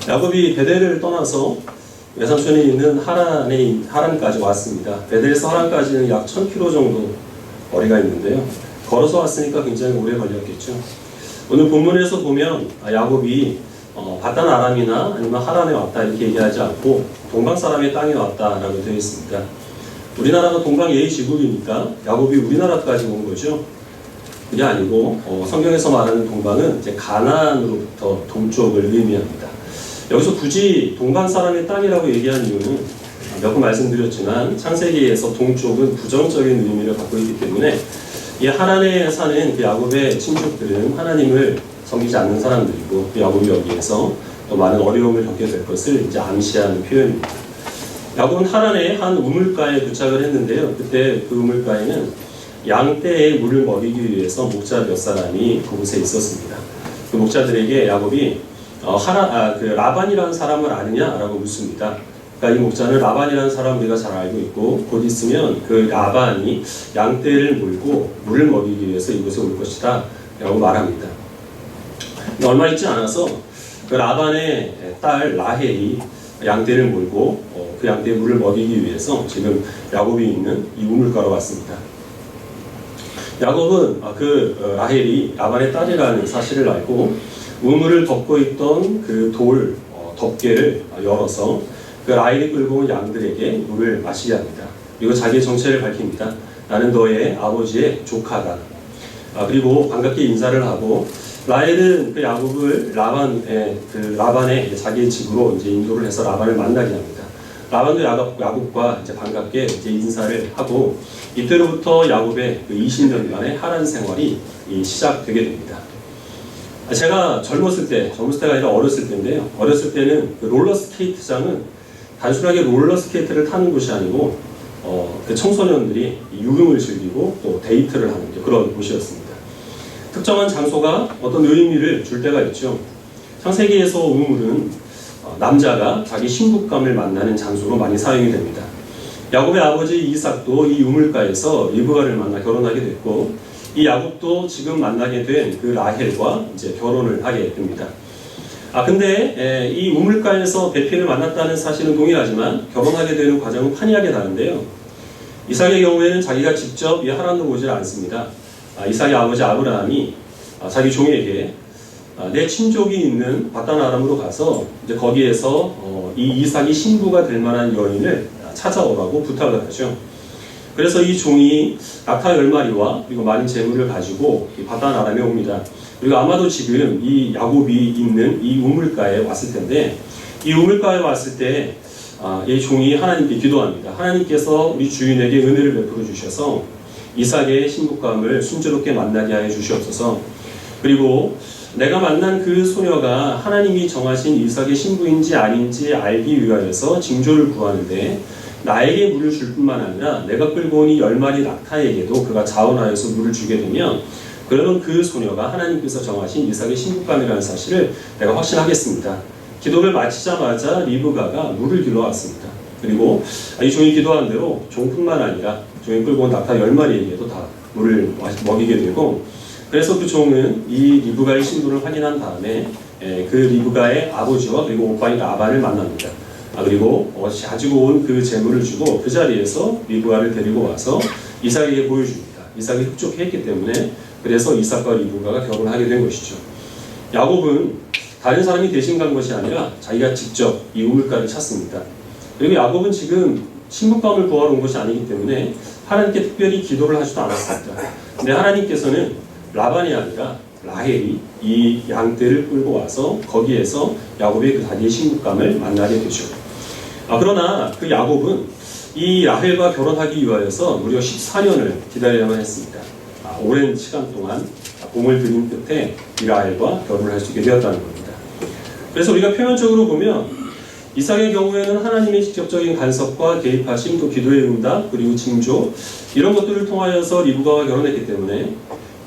야곱이 베델을 떠나서 외삼촌에 있는 하란까지 왔습니다. 베델에서 하란까지는 약 1000km 정도 거리가 있는데요. 걸어서 왔으니까 굉장히 오래 걸렸겠죠. 오늘 본문에서 보면 야곱이 바단 아람이나 아니면 하란에 왔다 이렇게 얘기하지 않고 동방 사람의 땅에 왔다라고 되어 있습니다. 우리나라가 동방 예의지국이니까 야곱이 우리나라까지 온 거죠. 그게 아니고 성경에서 말하는 동방은 이제 가나안으로부터 동쪽을 의미합니다. 여기서 굳이 동방 사람의 땅이라고 얘기한 이유는 몇 번 말씀드렸지만 창세기에서 동쪽은 부정적인 의미를 갖고 있기 때문에 이 하란에 사는 그 야곱의 친족들은 하나님을 섬기지 않는 사람들이고 야곱이 여기에서 또 많은 어려움을 겪게 될 것을 이제 암시하는 표현입니다. 야곱은 하란의 한 우물가에 도착을 했는데요. 그때 그 우물가에는 양떼의 물을 먹이기 위해서 목자 몇 사람이 그곳에 있었습니다. 그 목자들에게 야곱이 라반이라는 사람을 아느냐라고 묻습니다. 그러니까 이 목자는 라반이라는 사람 우리가 잘 알고 있고 곧 있으면 그 라반이 양떼를 물고 물을 먹이기 위해서 이곳에 올 것이다 라고 말합니다. 얼마 있지 않아서 그 라반의 딸 라헬이 양떼를 몰고 그 양떼의 물을 먹이기 위해서 지금 야곱이 있는 이 우물가로 왔습니다. 야곱은 그 라헬이 라반의 딸이라는 사실을 알고 우물을 덮고 있던 그 돌 덮개를 열어서 그 라헬이 끌고 온 양들에게 물을 마시게 합니다. 그리고 자기의 정체를 밝힙니다. 나는 너의 아버지의 조카다. 그리고 반갑게 인사를 하고 라헬은 그 야곱을 라반의 자기의 집으로 이제 인도를 해서 라반을 만나게 합니다. 라반도 야곱과 이제 반갑게 이제 인사를 하고 이때로부터 야곱의 그 20년간의 하란 생활이 시작되게 됩니다. 제가 젊었을 때가 아니라 어렸을 때인데요. 어렸을 때는 그 롤러스케이트장은 단순하게 롤러스케이트를 타는 곳이 아니고 그 청소년들이 유흥을 즐기고 또 데이트를 하는 그런 곳이었습니다. 특정한 장소가 어떤 의미를 줄 때가 있죠. 창세기에서 우물은 남자가 자기 신부감을 만나는 장소로 많이 사용이 됩니다. 야곱의 아버지 이삭도 이 우물가에서 리브가를 만나 결혼하게 됐고 이 야곱도 지금 만나게 된 그 라헬과 이제 결혼을 하게 됩니다. 근데 이 우물가에서 베필을 만났다는 사실은 동일하지만 결혼하게 되는 과정은 판이하게 다른데요. 이삭의 경우에는 자기가 직접 이 하란으로 오질 않습니다. 이삭의 아버지 아브라함이 자기 종에게 내 친족이 있는 바단 아람으로 가서 이제 거기에서 이 이삭이 신부가 될 만한 여인을 찾아오라고 부탁을 하죠. 그래서 이 종이 낙타 10마리와 그리고 많은 재물을 가지고 이 바단 아람에 옵니다. 그리고 아마도 지금 이 야곱이 있는 이 우물가에 왔을 텐데 이 우물가에 왔을 때 이 종이 하나님께 기도합니다. 하나님께서 우리 주인에게 은혜를 베풀어 주셔서 이삭의 신부감을 순조롭게 만나게 하여 주시옵소서. 그리고 내가 만난 그 소녀가 하나님이 정하신 이삭의 신부인지 아닌지 알기 위하여서 징조를 구하는데 나에게 물을 줄 뿐만 아니라 내가 끌고 온 이 10마리 낙타에게도 그가 자원하여서 물을 주게 되면 그러면 그 소녀가 하나님께서 정하신 이삭의 신부감이라는 사실을 내가 확신하겠습니다. 기도를 마치자마자 리브가가 물을 길러왔습니다. 그리고 이 종이 기도한 대로 종뿐만 아니라 종이 끌고 온 낙타 10마리에게도 다 물을 먹이게 되고 그래서 그 종은 이 리브가의 신부를 확인한 다음에 그 리브가의 아버지와 그리고 오빠인 라반을 만납니다. 그리고 가지고 온 그 재물을 주고 그 자리에서 리브가를 데리고 와서 이삭에게 보여줍니다. 이삭이 흡족했기 때문에 그래서 이삭과 리브가가 결혼하게 된 것이죠. 야곱은 다른 사람이 대신 간 것이 아니라 자기가 직접 이 우물가를 찾습니다. 그리고 야곱은 지금 신부감을 구하러 온 것이 아니기 때문에 하나님께 특별히 기도를 하지도 않았습니다. 근데 하나님께서는 라반이 아니라 라헬이 이 양떼를 끌고 와서 거기에서 야곱의 그 자기의 신부감을 만나게 되죠. 그러나 그 야곱은 이 라헬과 결혼하기 위하여서 무려 14년을 기다려야만 했습니다. 오랜 시간 동안 공을 들인 끝에 이 라헬과 결혼을 할 수 있게 되었다는 겁니다. 그래서 우리가 표면적으로 보면 이삭의 경우에는 하나님의 직접적인 간섭과 개입하심, 또 기도의 응답, 그리고 징조 이런 것들을 통하여서 리브가와 결혼했기 때문에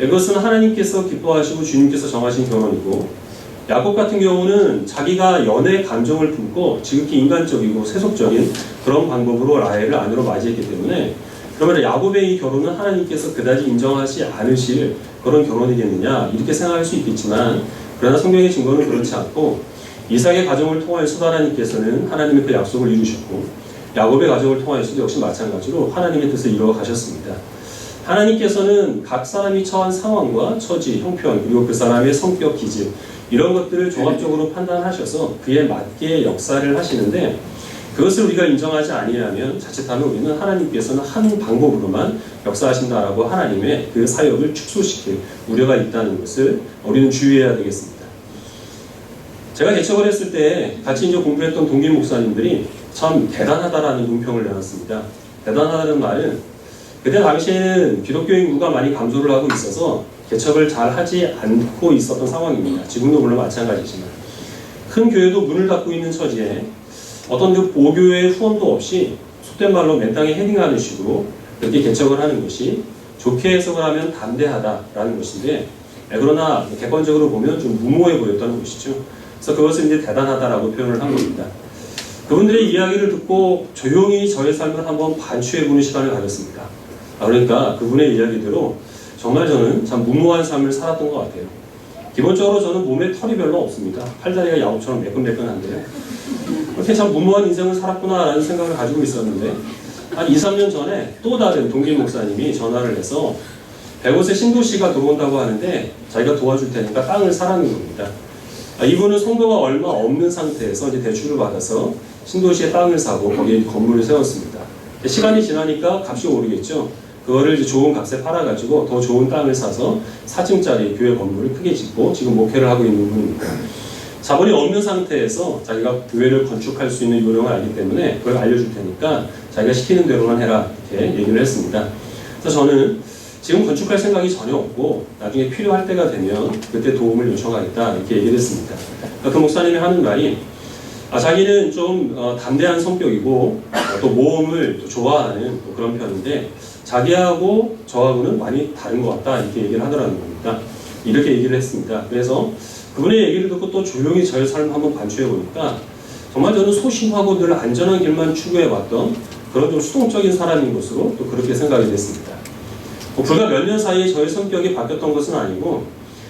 이것은 하나님께서 기뻐하시고 주님께서 정하신 결혼이고 야곱 같은 경우는 자기가 연애 감정을 품고 지극히 인간적이고 세속적인 그런 방법으로 라헬을 아내로 맞이했기 때문에 그러면 야곱의 이 결혼은 하나님께서 그다지 인정하지 않으실 그런 결혼이겠느냐 이렇게 생각할 수 있겠지만 그러나 성경의 증거는 그렇지 않고 이삭의 가정을 통하여서 하나님께서는 하나님의 그 약속을 이루셨고 야곱의 가정을 통하여서도 역시 마찬가지로 하나님의 뜻을 이루어 가셨습니다. 하나님께서는 각 사람이 처한 상황과 처지, 형편, 그리고 그 사람의 성격, 기질 이런 것들을 종합적으로 판단하셔서 그에 맞게 역사를 하시는데 그것을 우리가 인정하지 아니하면 자칫하면 우리는 하나님께서는 한 방법으로만 역사하신다라고 하나님의 그 사역을 축소시킬 우려가 있다는 것을 우리는 주의해야 되겠습니다. 제가 개척을 했을 때 같이 이제 공부했던 동기 목사님들이 참 대단하다라는 논평을 내놨습니다. 대단하다는 말은 그때 당시에는 기독교 인구가 많이 감소를 하고 있어서 개척을 잘 하지 않고 있었던 상황입니다. 지금도 물론 마찬가지지만 큰 교회도 문을 닫고 있는 처지에 어떤 그 보교의 후원도 없이 속된 말로 맨 땅에 헤딩하는 식으로 그렇게 개척을 하는 것이 좋게 해석을 하면 담대하다라는 것인데 그러나 객관적으로 보면 좀 무모해 보였다는 것이죠. 그래서 그것을 이제 대단하다라고 표현을 한 겁니다. 그분들의 이야기를 듣고 조용히 저의 삶을 한번 반추해보는 시간을 가졌습니다. 그러니까 그분의 이야기대로 정말 저는 참 무모한 삶을 살았던 것 같아요. 기본적으로 저는 몸에 털이 별로 없습니다. 팔다리가 야곱처럼 매끈매끈한데요. 그렇게 참 무모한 인생을 살았구나라는 생각을 가지고 있었는데 한 2, 3년 전에 또 다른 동기 목사님이 전화를 해서 100곳에 신도시가 들어온다고 하는데 자기가 도와줄 테니까 땅을 사라는 겁니다. 이분은 성도가 얼마 없는 상태에서 이제 대출을 받아서 신도시에 땅을 사고 거기에 건물을 세웠습니다. 시간이 지나니까 값이 오르겠죠. 그거를 이제 좋은 값에 팔아가지고 더 좋은 땅을 사서 4층짜리 교회 건물을 크게 짓고 지금 목회를 하고 있는 분입니다. 자본이 없는 상태에서 자기가 교회를 건축할 수 있는 요령을 알기 때문에 그걸 알려줄 테니까 자기가 시키는 대로만 해라 이렇게 얘기를 했습니다. 그래서 저는 지금 건축할 생각이 전혀 없고 나중에 필요할 때가 되면 그때 도움을 요청하겠다 이렇게 얘기를 했습니다. 그 목사님이 하는 말이 자기는 좀 담대한 성격이고 또 모험을 또 좋아하는 또 그런 편인데 자기하고 저하고는 많이 다른 것 같다 이렇게 얘기를 하더라는 겁니다. 이렇게 얘기를 했습니다. 그래서 그분의 얘기를 듣고 또 조용히 저의 삶을 한번 반추해 보니까 정말 저는 소심하고 늘 안전한 길만 추구해봤던 그런 좀 수동적인 사람인 것으로 또 그렇게 생각이 됐습니다. 불과 몇 년 사이에 저의 성격이 바뀌었던 것은 아니고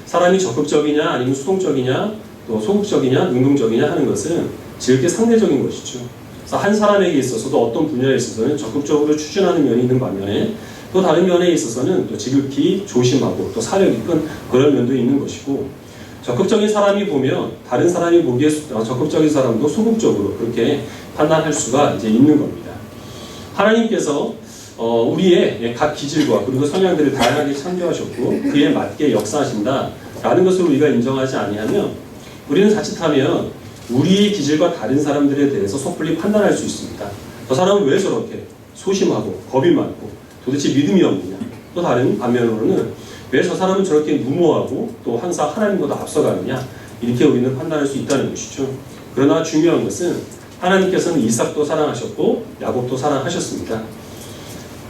사람이 적극적이냐 아니면 수동적이냐 또 소극적이냐 능동적이냐 하는 것은 지극히 상대적인 것이죠. 그래서 한 사람에게 있어서도 어떤 분야에 있어서는 적극적으로 추진하는 면이 있는 반면에 또 다른 면에 있어서는 또 지극히 조심하고 또 사력이 큰 그런 면도 있는 것이고 적극적인 사람이 보면 다른 사람이 보기에 적극적인 사람도 소극적으로 그렇게 판단할 수가 이제 있는 겁니다. 하나님께서 우리의 각 기질과 그리고 성향들을 다양하게 창조하셨고 그에 맞게 역사하신다라는 것을 우리가 인정하지 아니하면 우리는 자칫하면 우리의 기질과 다른 사람들에 대해서 섣불리 판단할 수 있습니다. 저 사람은 왜 저렇게 소심하고 겁이 많고 도대체 믿음이 없느냐. 또 다른 반면으로는 왜 저 사람은 저렇게 무모하고 또 항상 하나님보다 앞서가느냐. 이렇게 우리는 판단할 수 있다는 것이죠. 그러나 중요한 것은 하나님께서는 이삭도 사랑하셨고 야곱도 사랑하셨습니다.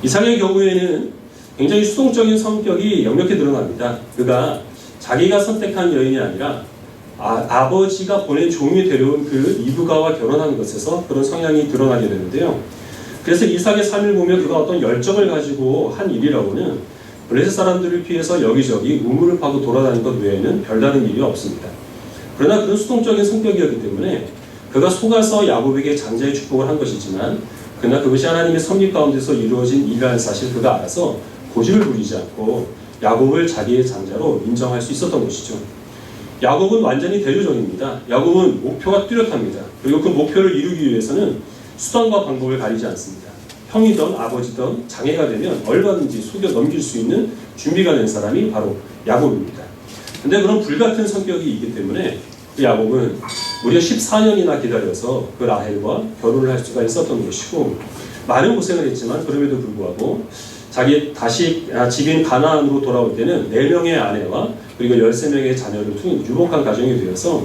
이삭의 경우에는 굉장히 수동적인 성격이 역력히 드러납니다. 그가 자기가 선택한 여인이 아니라 아버지가 보낸 종이 데려온 그 이브가와 결혼한 것에서 그런 성향이 드러나게 되는데요. 그래서 이삭의 삶을 보면 그가 어떤 열정을 가지고 한 일이라고는 블레셋 사람들을 피해서 여기저기 우물을 파고 돌아다닌 것 외에는 별다른 일이 없습니다. 그러나 그런 수동적인 성격이었기 때문에 그가 속아서 야곱에게 장자의 축복을 한 것이지만 그러나 그것이 하나님의 섭리 가운데서 이루어진 일이라는 사실 그가 알아서 고집을 부리지 않고 야곱을 자기의 장자로 인정할 수 있었던 것이죠. 야곱은 완전히 대조적입니다. 야곱은 목표가 뚜렷합니다. 그리고 그 목표를 이루기 위해서는 수단과 방법을 가리지 않습니다. 형이든 아버지든 장애가 되면 얼마든지 속여 넘길 수 있는 준비가 된 사람이 바로 야곱입니다. 그런데 그런 불같은 성격이 있기 때문에 그 야곱은 무려 14년이나 기다려서 그 라헬과 결혼을 할 수가 있었던 것이고 많은 고생을 했지만 그럼에도 불구하고 자기 다시 집인 가나안으로 돌아올 때는 4명의 아내와 그리고 13명의 자녀를 둔 유복한 가정이 되어서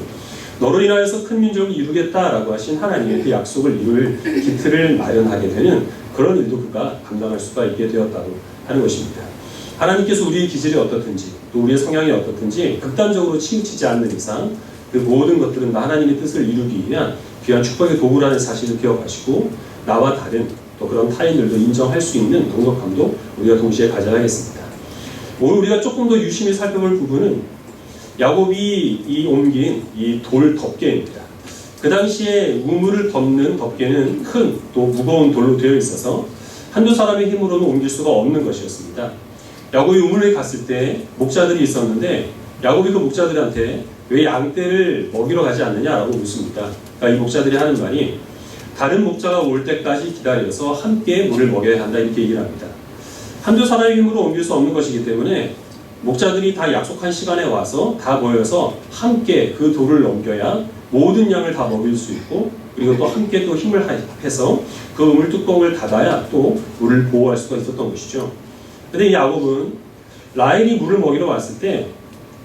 너로 인하여서 큰 민족을 이루겠다라고 하신 하나님의 그 약속을 이룰 기틀을 마련하게 되는 그런 일도 그가 감당할 수가 있게 되었다고 하는 것입니다. 하나님께서 우리의 기질이 어떻든지 또 우리의 성향이 어떻든지 극단적으로 치우치지 않는 이상 그 모든 것들은 다 하나님의 뜻을 이루기 위한 귀한 축복의 도구라는 사실을 기억하시고 나와 다른 또 그런 타인들도 인정할 수 있는 동력감도 우리가 동시에 가져야겠습니다. 오늘 우리가 조금 더 유심히 살펴볼 부분은 야곱이 옮긴 이 돌 덮개입니다. 그 당시에 우물을 덮는 덮개는 큰 또 무거운 돌로 되어 있어서 한두 사람의 힘으로는 옮길 수가 없는 것이었습니다. 야곱이 우물에 갔을 때 목자들이 있었는데 야곱이 그 목자들한테 왜 양떼를 먹이러 가지 않느냐라고 묻습니다. 그러니까 이 목자들이 하는 말이 다른 목자가 올 때까지 기다려서 함께 물을 먹여야 한다 이렇게 얘기를 합니다. 한두 사람의 힘으로 옮길 수 없는 것이기 때문에 목자들이 다 약속한 시간에 와서 다 모여서 함께 그 돌을 넘겨야 모든 양을 다 먹일 수 있고 그리고 또 함께 또 힘을 해서 그 우물 뚜껑을 닫아야 또 물을 보호할 수가 있었던 것이죠. 근데 이 야곱은 라헬이 물을 먹이러 왔을 때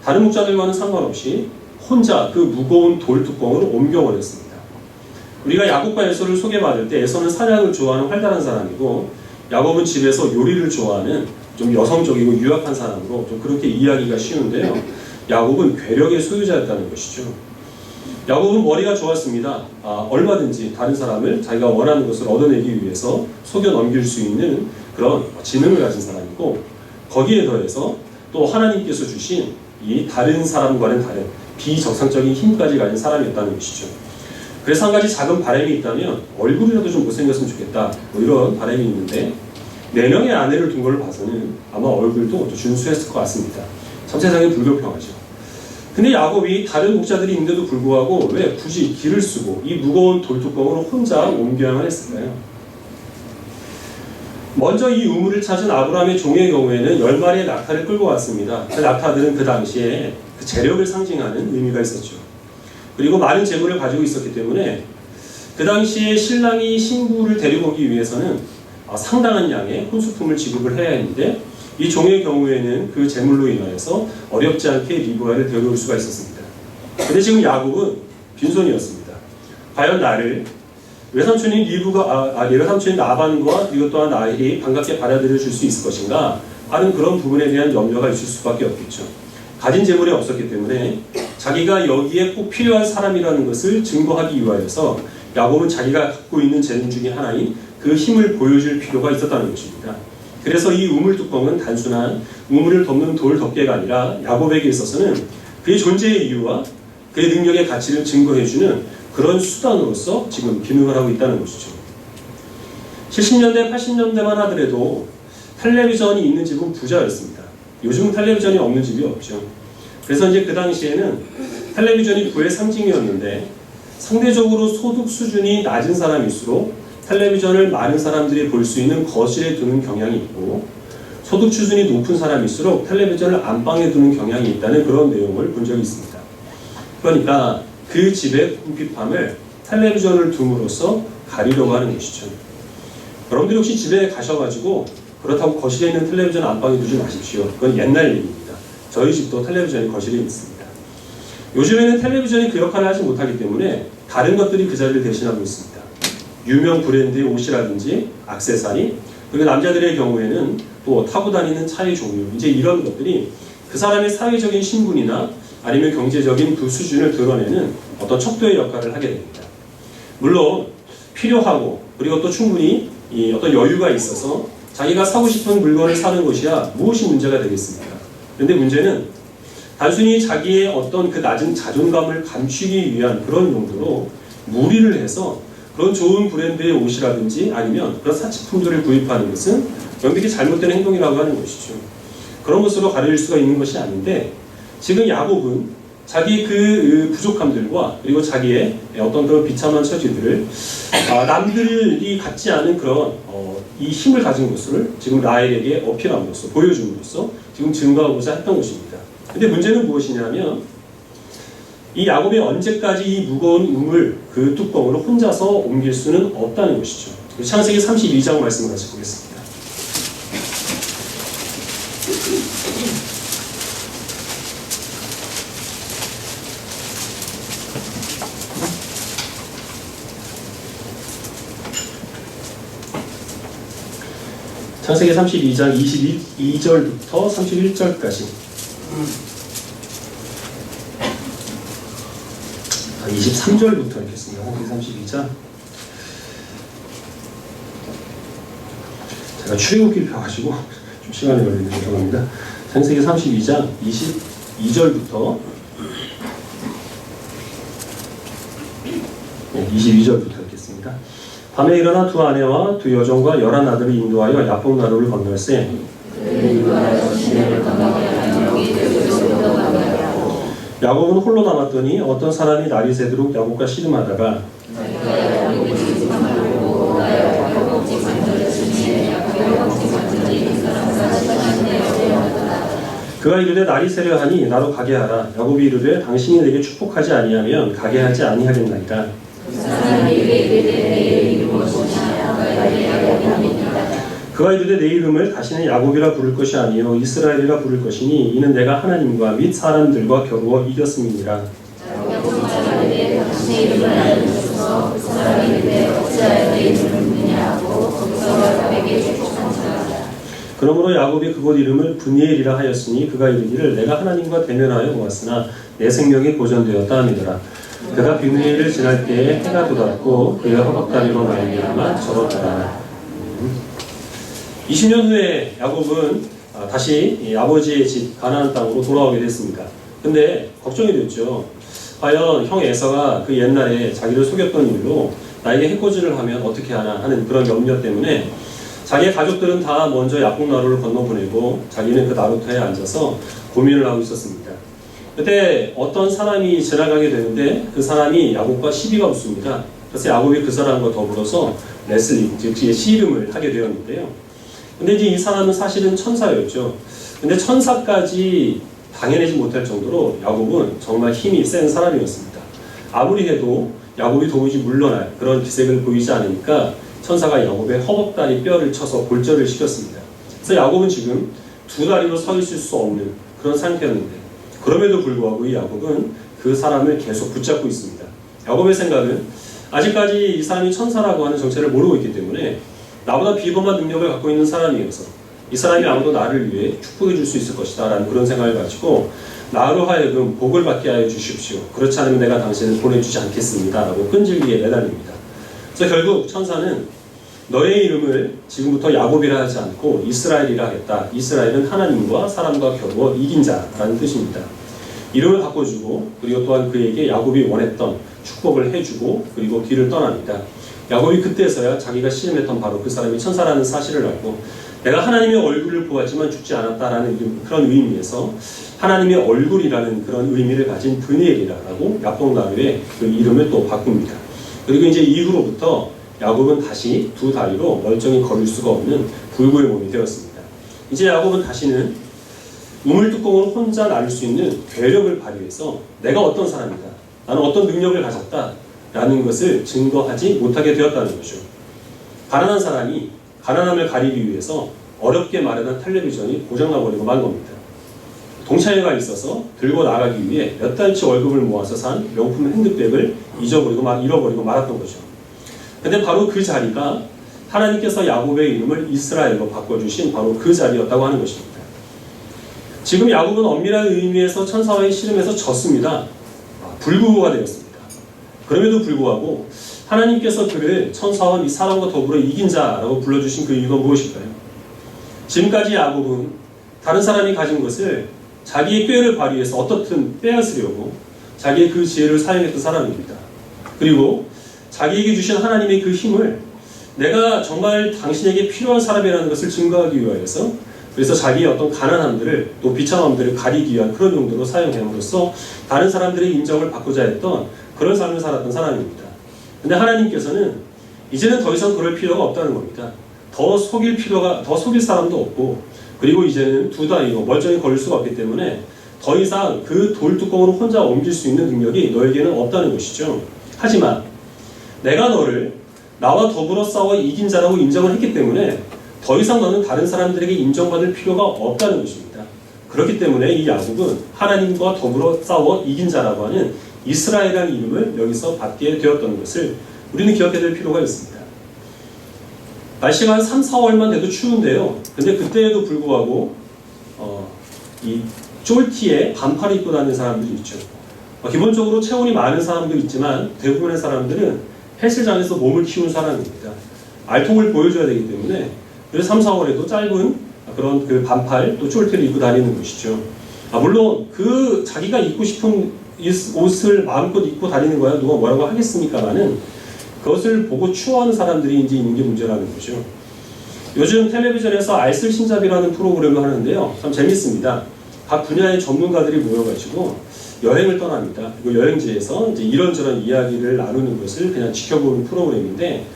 다른 목자들과는 상관없이 혼자 그 무거운 돌 뚜껑을 옮겨버렸습니다. 우리가 야곱과 에서를 소개받을 때 에서는 사냥을 좋아하는 활달한 사람이고 야곱은 집에서 요리를 좋아하는 좀 여성적이고 유약한 사람으로 좀 그렇게 이해하기가 쉬운데요. 야곱은 괴력의 소유자였다는 것이죠. 야곱은 머리가 좋았습니다. 얼마든지 다른 사람을 자기가 원하는 것을 얻어내기 위해서 속여 넘길 수 있는 그런 지능을 가진 사람이고 거기에 더해서 또 하나님께서 주신 이 다른 사람과는 다른 비정상적인 힘까지 가진 사람이었다는 것이죠. 그래서 한 가지 작은 바람이 있다면 얼굴이라도 좀 못생겼으면 좋겠다 뭐 이런 바람이 있는데 4명의 아내를 둔 걸 봐서는 아마 얼굴도 준수했을 것 같습니다. 참 세상에 불공평하죠. 근데 야곱이 다른 목자들이 있는데도 불구하고 왜 굳이 기를 쓰고 이 무거운 돌뚜껑으로 혼자 옮겨야만 했을까요? 먼저 이 우물을 찾은 아브라함의 종의 경우에는 10마리의 낙타를 끌고 왔습니다. 그 낙타들은 그 당시에 그 재력을 상징하는 의미가 있었죠. 그리고 많은 재물을 가지고 있었기 때문에 그 당시에 신랑이 신부를 데리고 오기 위해서는 상당한 양의 혼수품을 지급을 해야 했는데 이 종의 경우에는 그 재물로 인하여서 어렵지 않게 리브가를 데려올 수가 있었습니다. 근데 지금 야곱은 빈손이었습니다. 과연 나를 외삼촌인 외삼촌인 라반과 그리고 또한 라헬이 반갑게 받아들여 줄 수 있을 것인가 하는 그런 부분에 대한 염려가 있을 수밖에 없겠죠. 가진 재물이 없었기 때문에 자기가 여기에 꼭 필요한 사람이라는 것을 증거하기 위하여서 야곱은 자기가 갖고 있는 재능 중에 하나인 그 힘을 보여줄 필요가 있었다는 것입니다. 그래서 이 우물 뚜껑은 단순한 우물을 덮는 돌 덮개가 아니라 야곱에게 있어서는 그의 존재의 이유와 그의 능력의 가치를 증거해주는 그런 수단으로서 지금 기능을 하고 있다는 것이죠. 70년대, 80년대만 하더라도 텔레비전이 있는 집은 부자였습니다. 요즘은 텔레비전이 없는 집이 없죠. 그래서 이제 그 당시에는 텔레비전이 부의 상징이었는데 상대적으로 소득 수준이 낮은 사람일수록 텔레비전을 많은 사람들이 볼 수 있는 거실에 두는 경향이 있고 소득 수준이 높은 사람일수록 텔레비전을 안방에 두는 경향이 있다는 그런 내용을 본 적이 있습니다. 그러니까 그 집의 궁핍함을 텔레비전을 둠으로써 가리려고 하는 것이죠. 여러분들 혹시 집에 가셔가지고 그렇다고 거실에 있는 텔레비전 안방에 두지 마십시오. 그건 옛날 얘기입니다. 저희 집도 텔레비전이 거실에 있습니다. 요즘에는 텔레비전이 그 역할을 하지 못하기 때문에 다른 것들이 그 자리를 대신하고 있습니다. 유명 브랜드의 옷이라든지 액세서리, 그리고 남자들의 경우에는 또 타고 다니는 차의 종류, 이제 이런 것들이 그 사람의 사회적인 신분이나 아니면 경제적인 그 수준을 드러내는 어떤 척도의 역할을 하게 됩니다. 물론 필요하고 그리고 또 충분히 어떤 여유가 있어서 자기가 사고 싶은 물건을 사는 것이야 무엇이 문제가 되겠습니까? 그런데 문제는 단순히 자기의 어떤 그 낮은 자존감을 감추기 위한 그런 용도로 무리를 해서 그런 좋은 브랜드의 옷이라든지 아니면 그런 사치품들을 구입하는 것은 명백히 잘못된 행동이라고 하는 것이죠. 그런 것으로 가려질 수가 있는 것이 아닌데 지금 야곱은 자기 그 부족함들과 그리고 자기의 어떤 그런 비참한 처지들을 남들이 갖지 않은 그런 이 힘을 가진 것을 지금 라헬에게 어필함으로써 보여줌으로써 지금 증거하고자 했던 것입니다. 근데 문제는 무엇이냐면 이 야곱이 언제까지 이 무거운 우물 그 뚜껑으로 혼자서 옮길 수는 없다는 것이죠. 창세기 32장 말씀을 같이 보겠습니다. 창세기 32장 22절부터 31절까지 23절부터 읽겠습니다. 창세기 32장. 제가 출애굽기를 펴가지고 좀 시간이 걸리는 것 죄송합니다. 창세기 32장 22절부터 22절부터 읽겠습니다. 밤에 일어나 두 아내와 두 여종과 11아들을 인도하여 야복나루를 건널세 야곱은 홀로 남았더니 어떤 사람이 날이 새도록 야곱과 씨름하다가 그가 이르되 날이 새려 하니 나로 가게 하라. 야곱이 이르되 당신이 내게 축복하지 아니하면 가게 하지 아니하겠나이다. 그가 이르되 내 이름을 다시는 야곱이라 부를 것이 아니요 이스라엘이라 부를 것이니 이는 내가 하나님과 및 사람들과 겨루어 이겼음이니라. 그러므로 야곱이 그곳 이름을 브니엘이라 하였으니 그가 이르기를 내가 하나님과 대면하여 모았으나 내 생명이 보존되었다 하니더라. 그가 브니엘을 지날 때에 해가 돋았고 그의 허벅다리로 말미암아 절었더라. 20년 후에 야곱은 다시 아버지의 집 가나안 땅으로 돌아오게 됐습니다. 근데 걱정이 됐죠. 과연 형 에서가 그 옛날에 자기를 속였던 일로 나에게 해코지를 하면 어떻게 하나 하는 그런 염려 때문에 자기의 가족들은 다 먼저 야복나루를 건너보내고 자기는 그 나루터에 앉아서 고민을 하고 있었습니다. 그때 어떤 사람이 지나가게 되는데 그 사람이 야곱과 시비가 붙습니다. 그래서 야곱이 그 사람과 더불어서 레슬링, 즉 씨름을 하게 되었는데요. 근데 이제 이 사람은 사실은 천사였죠. 근데 천사까지 당해내지 못할 정도로 야곱은 정말 힘이 센 사람이었습니다. 아무리 해도 야곱이 도무지 물러날 그런 기색을 보이지 않으니까 천사가 야곱의 허벅다리 뼈를 쳐서 골절을 시켰습니다. 그래서 야곱은 지금 두 다리로 서 있을 수 없는 그런 상태였는데 그럼에도 불구하고 이 야곱은 그 사람을 계속 붙잡고 있습니다. 야곱의 생각은 아직까지 이 사람이 천사라고 하는 정체를 모르고 있기 때문에 나보다 비범한 능력을 갖고 있는 사람이어서 이 사람이 아무도 나를 위해 축복해 줄 수 있을 것이다 라는 그런 생각을 가지고 나로 하여금 복을 받게 하여 주십시오. 그렇지 않으면 내가 당신을 보내주지 않겠습니다 라고 끈질기게 매달립니다. 그래서 결국 천사는 너의 이름을 지금부터 야곱이라 하지 않고 이스라엘이라 하겠다. 이스라엘은 하나님과 사람과 겨루어 이긴 자라는 뜻입니다. 이름을 바꿔주고 그리고 또한 그에게 야곱이 원했던 축복을 해주고 그리고 길을 떠납니다. 야곱이 그때서야 자기가 씨름했던 바로 그 사람이 천사라는 사실을 알고 내가 하나님의 얼굴을 보았지만 죽지 않았다라는 그런 의미에서 하나님의 얼굴이라는 그런 의미를 가진 브니엘이라고 야복나루의 그 이름을 또 바꿉니다. 그리고 이제 이후로부터 야곱은 다시 두 다리로 멀쩡히 걸을 수가 없는 불구의 몸이 되었습니다. 이제 야곱은 다시는 우물뚜껑으로 혼자 나를 수 있는 괴력을 발휘해서 내가 어떤 사람이다, 나는 어떤 능력을 가졌다 라는 것을 증거하지 못하게 되었다는 거죠. 가난한 사람이 가난함을 가리기 위해서 어렵게 마련한 텔레비전이 고장나버리고 만 겁니다. 동창회가 있어서 들고 나가기 위해 몇 달치 월급을 모아서 산 명품 핸드백을 잃어버리고 말았던 거죠. 근데 바로 그 자리가 하나님께서 야곱의 이름을 이스라엘로 바꿔주신 바로 그 자리였다고 하는 것입니다. 지금 야곱은 엄밀한 의미에서 천사와의 씨름에서 졌습니다. 불구가 되었습니다. 그럼에도 불구하고 하나님께서 그를 천사와 이 사람과 더불어 이긴 자라고 불러주신 그 이유가 무엇일까요? 지금까지 야곱은 다른 사람이 가진 것을 자기의 꾀를 발휘해서 어떻든 빼앗으려고 자기의 그 지혜를 사용했던 사람입니다. 그리고 자기에게 주신 하나님의 그 힘을 내가 정말 당신에게 필요한 사람이라는 것을 증거하기 위하여서 그래서 자기의 어떤 가난함들을 또 비참함들을 가리기 위한 그런 용도로 사용함으로써 다른 사람들의 인정을 받고자 했던 그런 삶을 살았던 사람입니다. 근데 하나님께서는 이제는 더 이상 그럴 필요가 없다는 겁니다. 더 속일 사람도 없고 그리고 이제는 두 다리로 멀쩡히 걸을 수가 없기 때문에 더 이상 그 돌뚜껑으로 혼자 옮길 수 있는 능력이 너에게는 없다는 것이죠. 하지만 내가 너를 나와 더불어 싸워 이긴 자라고 인정을 했기 때문에 더 이상 너는 다른 사람들에게 인정받을 필요가 없다는 것입니다. 그렇기 때문에 이 야곱은 하나님과 더불어 싸워 이긴 자라고 하는 이스라엘이라는 이름을 여기서 받게 되었던 것을 우리는 기억해야 될 필요가 있습니다. 날씨가 한 3, 4월만 돼도 추운데요. 근데 그때에도 불구하고 이 쫄티에 반팔을 입고 다니는 사람들이 있죠. 기본적으로 체온이 많은 사람도 있지만 대부분의 사람들은 헬스장에서 몸을 키운 사람입니다. 알통을 보여줘야 되기 때문에 그래서 3, 4월에도 짧은 그런 그 반팔 또 쫄티를 입고 다니는 것이죠. 물론 그 자기가 입고 싶은 옷을 마음껏 입고 다니는 거야 누가 뭐라고 하겠습니까만은 그것을 보고 추워하는 사람들이 이제 있는 게 문제라는 거죠. 요즘 텔레비전에서 알쓸신잡이라는 프로그램을 하는데요. 참 재밌습니다. 각 분야의 전문가들이 모여가지고 여행을 떠납니다. 그리고 여행지에서 이제 이런저런 이야기를 나누는 것을 그냥 지켜보는 프로그램인데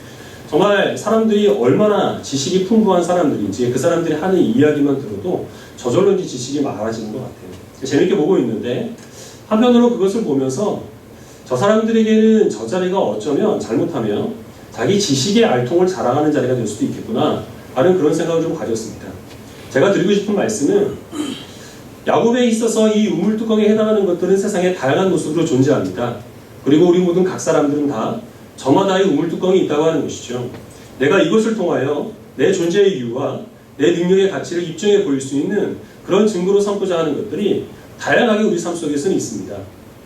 정말 사람들이 얼마나 지식이 풍부한 사람들인지 그 사람들이 하는 이야기만 들어도 저절로 이제 지식이 많아지는 것 같아요. 재밌게 보고 있는데 한편으로 그것을 보면서 저 사람들에게는 저 자리가 어쩌면 잘못하면 자기 지식의 알통을 자랑하는 자리가 될 수도 있겠구나 하는 그런 생각을 좀 가졌습니다. 제가 드리고 싶은 말씀은 야곱에 있어서 이 우물뚜껑에 해당하는 것들은 세상에 다양한 모습으로 존재합니다. 그리고 우리 모든 각 사람들은 다 저마다의 우물뚜껑이 있다고 하는 것이죠. 내가 이것을 통하여 내 존재의 이유와 내 능력의 가치를 입증해 보일 수 있는 그런 증거로 삼고자 하는 것들이 다양하게 우리 삶 속에서는 있습니다.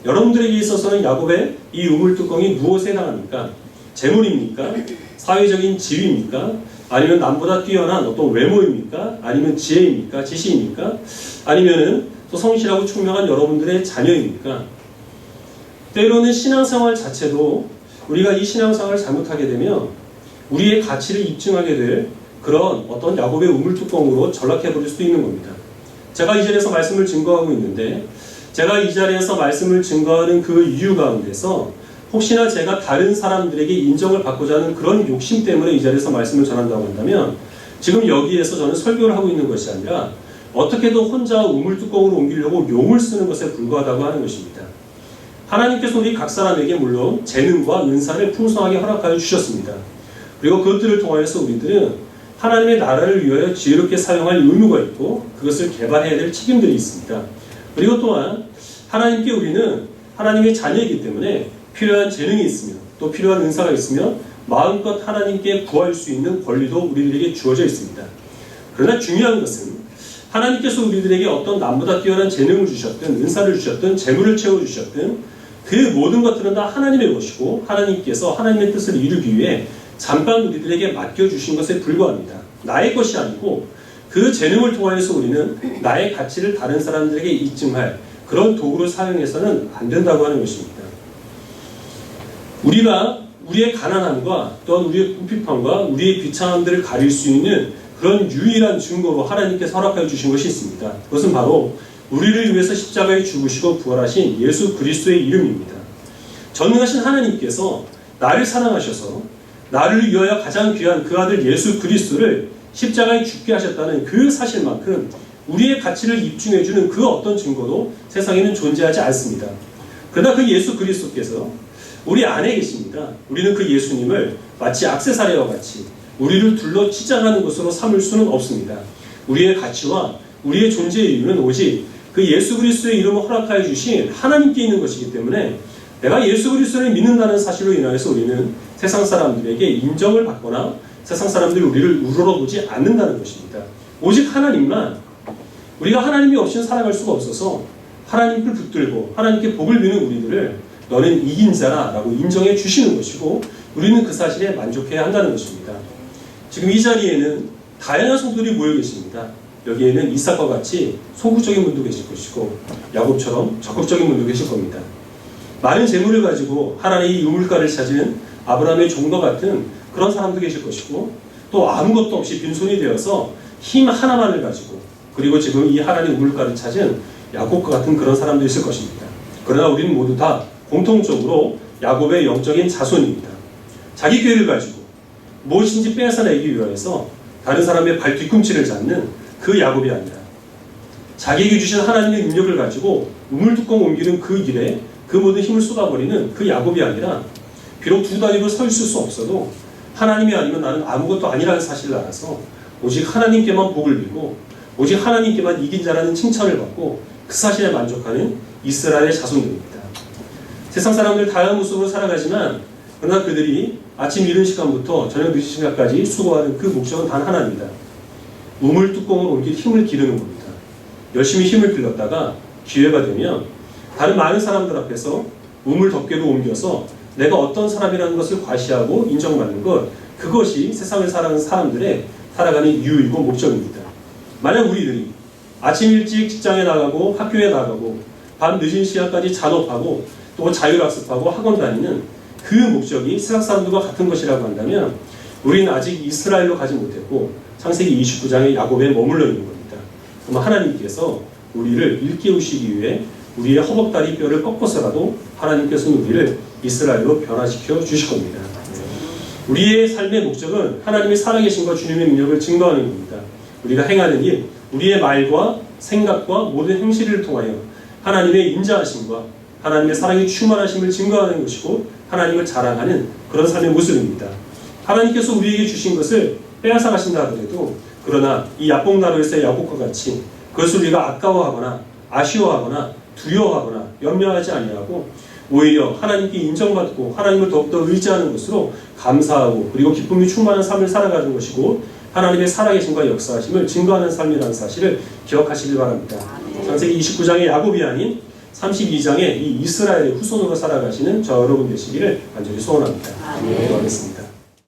여러분들에게 있어서는 야곱의 이 우물뚜껑이 무엇에 해당합니까? 재물입니까? 사회적인 지위입니까? 아니면 남보다 뛰어난 어떤 외모입니까? 아니면 지혜입니까? 지식입니까? 아니면은 또 성실하고 총명한 여러분들의 자녀입니까? 때로는 신앙생활 자체도 우리가 이 신앙생활을 잘못하게 되면 우리의 가치를 입증하게 될 그런 어떤 야곱의 우물뚜껑으로 전락해버릴 수도 있는 겁니다. 제가 이 자리에서 말씀을 증거하고 있는데 제가 이 자리에서 말씀을 증거하는 그 이유 가운데서 혹시나 제가 다른 사람들에게 인정을 받고자 하는 그런 욕심 때문에 이 자리에서 말씀을 전한다고 한다면 지금 여기에서 저는 설교를 하고 있는 것이 아니라 어떻게든 혼자 우물뚜껑으로 옮기려고 용을 쓰는 것에 불과하다고 하는 것입니다. 하나님께서 우리 각 사람에게 물론 재능과 은사를 풍성하게 허락하여 주셨습니다. 그리고 그것들을 통하여서 우리들은 하나님의 나라를 위하여 지혜롭게 사용할 의무가 있고 그것을 개발해야 될 책임들이 있습니다. 그리고 또한 하나님께 우리는 하나님의 자녀이기 때문에 필요한 재능이 있으며 또 필요한 은사가 있으며 마음껏 하나님께 구할 수 있는 권리도 우리들에게 주어져 있습니다. 그러나 중요한 것은 하나님께서 우리들에게 어떤 남보다 뛰어난 재능을 주셨든 은사를 주셨든 재물을 채워주셨든 그 모든 것들은 다 하나님의 것이고 하나님께서 하나님의 뜻을 이루기 위해 잠깐 우리들에게 맡겨주신 것에 불과합니다. 나의 것이 아니고 그 재능을 통하여서 우리는 나의 가치를 다른 사람들에게 입증할 그런 도구를 사용해서는 안 된다고 하는 것입니다. 우리가 우리의 가난함과 또한 우리의 궁핍함과 우리의 비참함들을 가릴 수 있는 그런 유일한 증거로 하나님께서 허락하여 주신 것이 있습니다. 그것은 바로 우리를 위해서 십자가에 죽으시고 부활하신 예수 그리스도의 이름입니다. 전능하신 하나님께서 나를 사랑하셔서 나를 위하여 가장 귀한 그 아들 예수 그리스도를 십자가에 죽게 하셨다는 그 사실만큼 우리의 가치를 입증해주는 그 어떤 증거도 세상에는 존재하지 않습니다. 그러나 그 예수 그리스도께서 우리 안에 계십니다. 우리는 그 예수님을 마치 액세서리와 같이 우리를 둘러 치장하는 것으로 삼을 수는 없습니다. 우리의 가치와 우리의 존재의 이유는 오직 그 예수 그리스도의 이름을 허락하여 주신 하나님께 있는 것이기 때문에 내가 예수 그리스도를 믿는다는 사실로 인하여서 우리는 세상 사람들에게 인정을 받거나 세상 사람들이 우리를 우러러보지 않는다는 것입니다. 오직 하나님만, 우리가 하나님이 없이는 살아갈 수가 없어서 하나님을 붙들고 하나님께 복을 비는 우리들을 너는 이긴 자라라고 인정해 주시는 것이고 우리는 그 사실에 만족해야 한다는 것입니다. 지금 이 자리에는 다양한 성도들이 모여 계십니다. 여기에는 이삭과 같이 소극적인 분도 계실 것이고 야곱처럼 적극적인 분도 계실 겁니다. 많은 재물을 가지고 하나님의 우물가를 찾은 아브라함의 종과 같은 그런 사람도 계실 것이고 또 아무것도 없이 빈손이 되어서 힘 하나만을 가지고 그리고 지금 이 하나님의 우물가를 찾은 야곱과 같은 그런 사람도 있을 것입니다. 그러나 우리는 모두 다 공통적으로 야곱의 영적인 자손입니다. 자기 꾀를 가지고 무엇인지 빼앗아내기 위해서 다른 사람의 발 뒤꿈치를 잡는 그 야곱이 아니라 자기에게 주신 하나님의 능력을 가지고 우물뚜껑 옮기는 그 일에 그 모든 힘을 쏟아버리는 그 야곱이 아니라 비록 두 다리로 서 있을 수 없어도 하나님이 아니면 나는 아무것도 아니라는 사실을 알아서 오직 하나님께만 복을 빌고 오직 하나님께만 이긴 자라는 칭찬을 받고 그 사실에 만족하는 이스라엘의 자손들입니다. 세상 사람들 다양한 모습으로 살아가지만 그러나 그들이 아침 이른 시간부터 저녁 늦은 시간까지 수고하는 그 목적은 단 하나입니다. 우물뚜껑을 옮길 힘을 기르는 겁니다. 열심히 힘을 길렀다가 기회가 되면 다른 많은 사람들 앞에서 우물 덮개로 옮겨서 내가 어떤 사람이라는 것을 과시하고 인정받는 것, 그것이 세상을 살아가는 사람들의 살아가는 이유이고 목적입니다. 만약 우리들이 아침 일찍 직장에 나가고 학교에 나가고 밤 늦은 시간까지 잔업하고 또 자율학습하고 학원 다니는 그 목적이 세상 사람들과 같은 것이라고 한다면 우리는 아직 이스라엘로 가지 못했고 창세기 29장의 야곱에 머물러 있는 겁니다. 그럼 하나님께서 우리를 일깨우시기 위해 우리의 허벅다리 뼈를 꺾어서라도 하나님께서는 우리를 이스라엘로 변화시켜 주실 겁니다. 우리의 삶의 목적은 하나님의 살아계심과 주님의 능력을 증거하는 겁니다. 우리가 행하는 일, 우리의 말과 생각과 모든 행실을 통하여 하나님의 인자하심과 하나님의 사랑이 충만하심을 증거하는 것이고 하나님을 자랑하는 그런 삶의 모습입니다. 하나님께서 우리에게 주신 것을 빼앗아 가신다 하더라도 그러나 이 야복나루에서의 야복과 같이 그것을 우리가 아까워하거나 아쉬워하거나 두려워하거나 염려하지 아니하고 오히려 하나님께 인정받고 하나님을 더욱더 의지하는 것으로 감사하고 그리고 기쁨이 충만한 삶을 살아가는 것이고 하나님의 살아계심과 역사하심을 증거하는 삶이라는 사실을 기억하시길 바랍니다. 창세기 29장의 야곱이 아닌 32장의 이 이스라엘의 후손으로 살아가시는 저 여러분 되시기를 간절히 소원합니다. 기도하겠습니다.